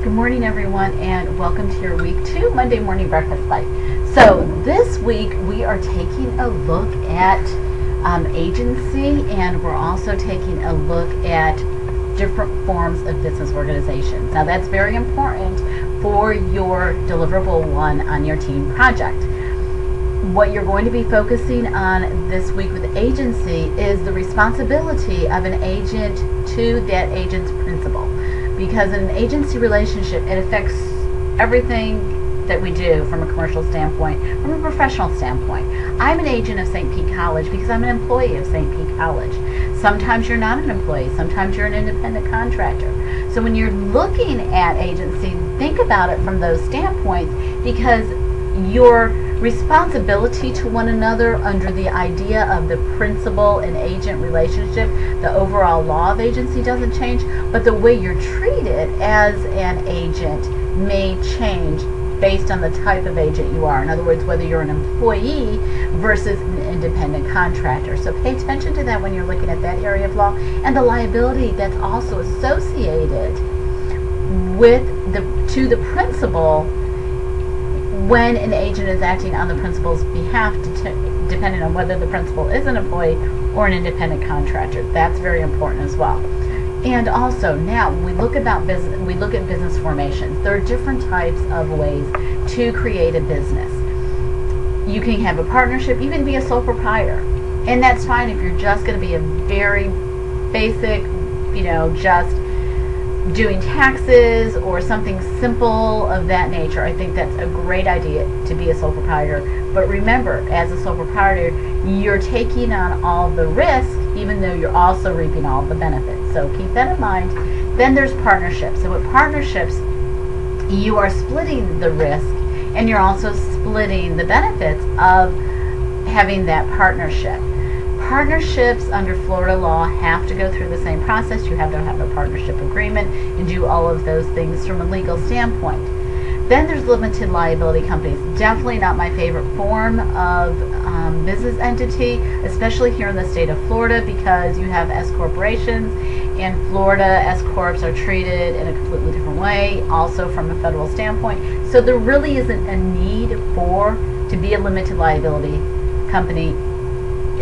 Good morning, everyone, and welcome to your week 2 Monday morning breakfast bite. So this week we are taking a look at agency, and we're also taking a look at different forms of business organizations. Now that's very important for your deliverable one on your team project. What you're going to be focusing on this week with agency is the responsibility of an agent to that agent's principal. Because in an agency relationship, it affects everything that we do from a commercial standpoint, from a professional standpoint. I'm an agent of St. Pete College because I'm an employee of St. Pete College. Sometimes you're not an employee, sometimes you're an independent contractor. So when you're looking at agency, think about it from those standpoints, because your responsibility to one another under the idea of the principal and agent relationship, the overall law of agency doesn't change, but the way you're treated as an agent may change based on the type of agent you are. In other words, whether you're an employee versus an independent contractor. So pay attention to that when you're looking at that area of law, and the liability that's also associated with to the principal when an agent is acting on the principal's behalf, depending on whether the principal is an employee or an independent contractor. That's very important as well. And also, now we look at business formations. There are different types of ways to create a business. You can have a partnership, you can be a sole proprietor, and that's fine if you're just going to be a very basic, just doing taxes or something simple of that nature. I think that's a great idea to be a sole proprietor. But remember, as a sole proprietor, you're taking on all the risk, even though you're also reaping all the benefits. So keep that in mind. Then there's partnerships. So with partnerships, you are splitting the risk, and you're also splitting the benefits of having that partnership. Partnerships under Florida law have to go through the same process. You have to have a partnership agreement and do all of those things from a legal standpoint. Then there's limited liability companies. Definitely not my favorite form of business entity, especially here in the state of Florida, because you have S corporations. In Florida, S corps are treated in a completely different way, also from a federal standpoint. So there really isn't a need to be a limited liability company,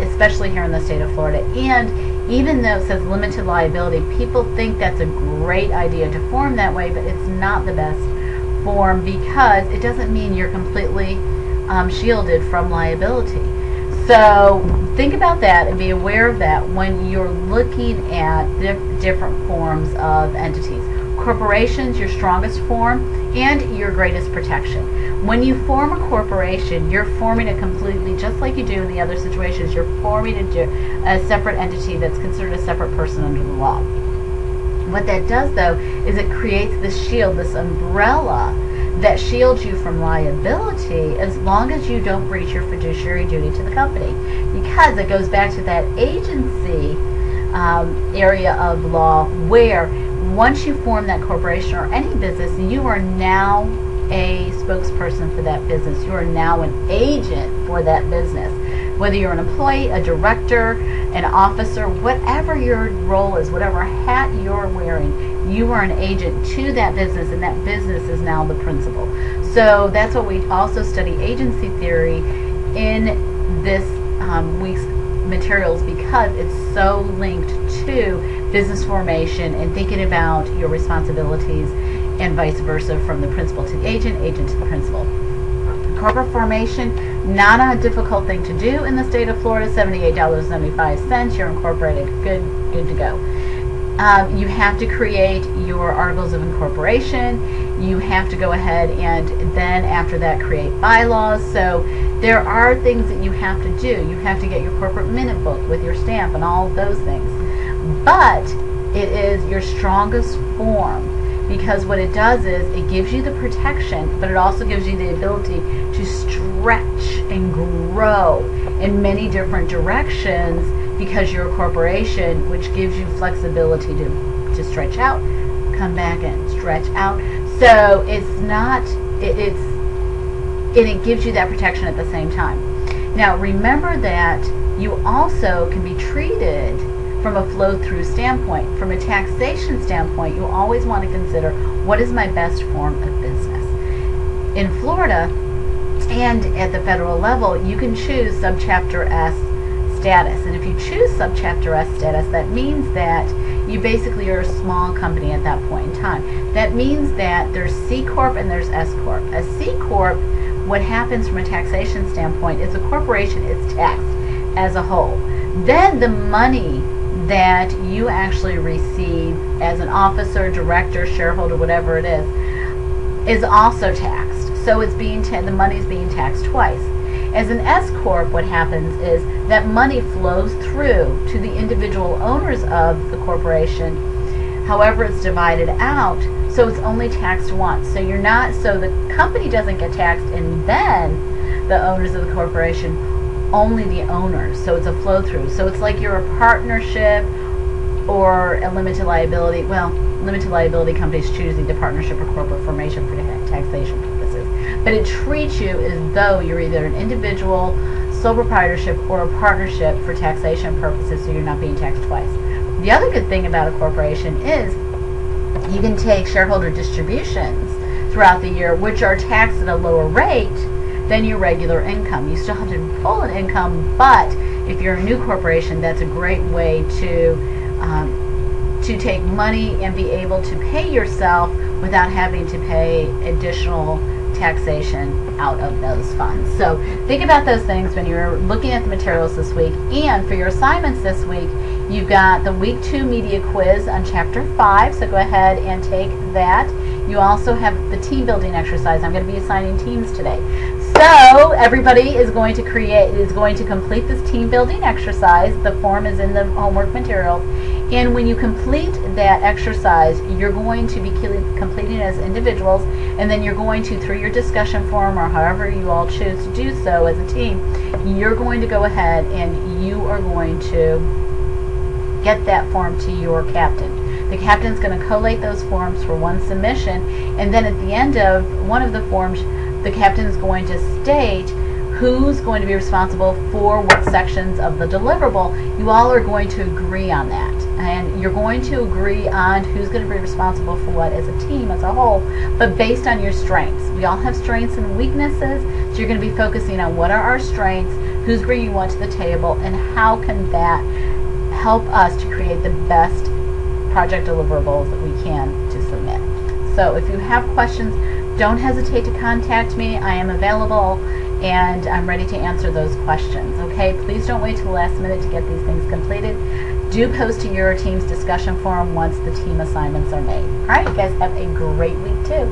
especially here in the state of Florida. And even though it says limited liability, people think that's a great idea to form that way, but it's not the best form, because it doesn't mean you're completely shielded from liability. So think about that and be aware of that when you're looking at different forms of entities. Corporations, your strongest form and your greatest protection. When you form a corporation, you're forming it completely, just like you do in the other situations, you're forming a separate entity that's considered a separate person under the law. What that does, though, is it creates this shield, this umbrella that shields you from liability as long as you don't breach your fiduciary duty to the company. Because it goes back to that agency area of law, where once you form that corporation or any business, you are now a spokesperson for that business. You are now an agent for that business. Whether you're an employee, a director, an officer, whatever your role is, whatever hat you're wearing, you are an agent to that business, and that business is now the principal. So that's what we also study agency theory in this week's materials, because it's so linked to business formation and thinking about your responsibilities, and vice versa, from the principal to the agent, agent to the principal. Corporate formation, not a difficult thing to do in the state of Florida. $78.75. You're incorporated. Good to go. You have to create your articles of incorporation. You have to go ahead and then after that create bylaws. So there are things that you have to do. You have to get your corporate minute book with your stamp and all of those things. But it is your strongest form, because what it does is it gives you the protection, but it also gives you the ability to stretch and grow in many different directions, because you're a corporation, which gives you flexibility to stretch out, come back and stretch out. So it gives you that protection at the same time. Now remember that you also can be treated from a flow-through standpoint. From a taxation standpoint, you always want to consider, what is my best form of business? In Florida and at the federal level, you can choose Subchapter S status. And if you choose Subchapter S status, that means that you basically are a small company at that point in time. That means that there's C Corp and there's S Corp. A C Corp, what happens from a taxation standpoint is a corporation is taxed as a whole. Then the money that you actually receive as an officer, director, shareholder, whatever it is also taxed. So it's being the money's being taxed twice. As an S Corp, what happens is that money flows through to the individual owners of the corporation. However, it's divided out, so it's only taxed once. So the company doesn't get taxed, and then the owners of the corporation, only the owners. So it's a flow through. So it's like you're a partnership or a limited liability. Well, limited liability companies choose either partnership or corporate formation for taxation purposes. But it treats you as though you're either an individual, sole proprietorship, or a partnership for taxation purposes, so you're not being taxed twice. The other good thing about a corporation is you can take shareholder distributions throughout the year, which are taxed at a lower rate than your regular income. You still have to pull an income, but if you're a new corporation, that's a great way to take money and be able to pay yourself without having to pay additional taxation out of those funds. So think about those things when you're looking at the materials this week. And for your assignments this week, you've got the Week 2 media quiz on Chapter 5, so go ahead and take that. You also have the team building exercise. I'm going to be assigning teams today. So everybody is going to complete this team building exercise. The form is in the homework materials. And when you complete that exercise, you're going to be completing as individuals, and then you're going to, through your discussion forum or however you all choose to do so as a team, you're going to go ahead and you are going to get that form to your captain. The captain's going to collate those forms for one submission, and then at the end of one of the forms, the captain is going to state who's going to be responsible for what sections of the deliverable. You all are going to agree on that, and you're going to agree on who's going to be responsible for what as a team, as a whole, but based on your strengths. We all have strengths and weaknesses, so you're going to be focusing on what are our strengths, who's bringing what to the table, and how can that help us to create the best project deliverables that we can to submit. So if you have questions, don't hesitate to contact me. I am available and I'm ready to answer those questions. Okay, please don't wait till the last minute to get these things completed. Do post to your team's discussion forum once the team assignments are made. All right, you guys have a great week too.